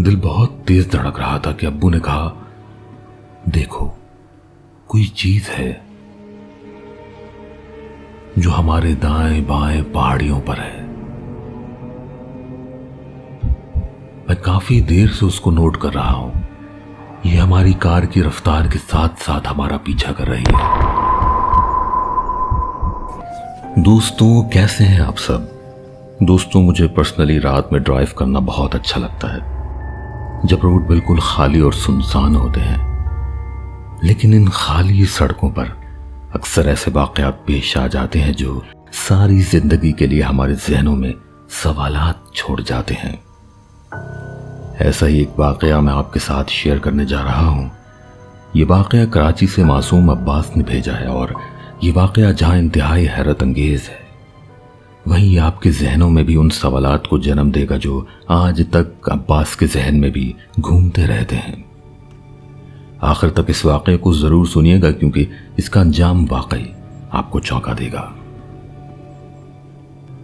दिल बहुत तेज धड़क रहा था कि अब्बू ने कहा, देखो कोई चीज है जो हमारे दाएं बाएं पहाड़ियों पर है। मैं काफी देर से उसको नोट कर रहा हूं। ये हमारी कार की रफ्तार के साथ साथ हमारा पीछा कर रही है। दोस्तों, कैसे हैं आप सब? दोस्तों, मुझे पर्सनली रात में ड्राइव करना बहुत अच्छा लगता है, जब रोड बिल्कुल खाली और सुनसान होते हैं। लेकिन इन खाली सड़कों पर अक्सर ऐसे वाकयात पेश आ जाते हैं जो सारी जिंदगी के लिए हमारे जहनों में सवालात छोड़ जाते हैं। ऐसा ही एक वाकया मैं आपके साथ शेयर करने जा रहा हूं। ये वाकया कराची से मासूम अब्बास ने भेजा है और ये वाकया जहां इंतहाई हैरत अंगेज है, वहीं आपके जहनों में भी उन सवालात को जन्म देगा जो आज तक अब्बास के जहन में भी घूमते रहते हैं। आखिर तक इस वाकये को जरूर सुनिएगा, क्योंकि इसका अंजाम वाकई आपको चौंका देगा।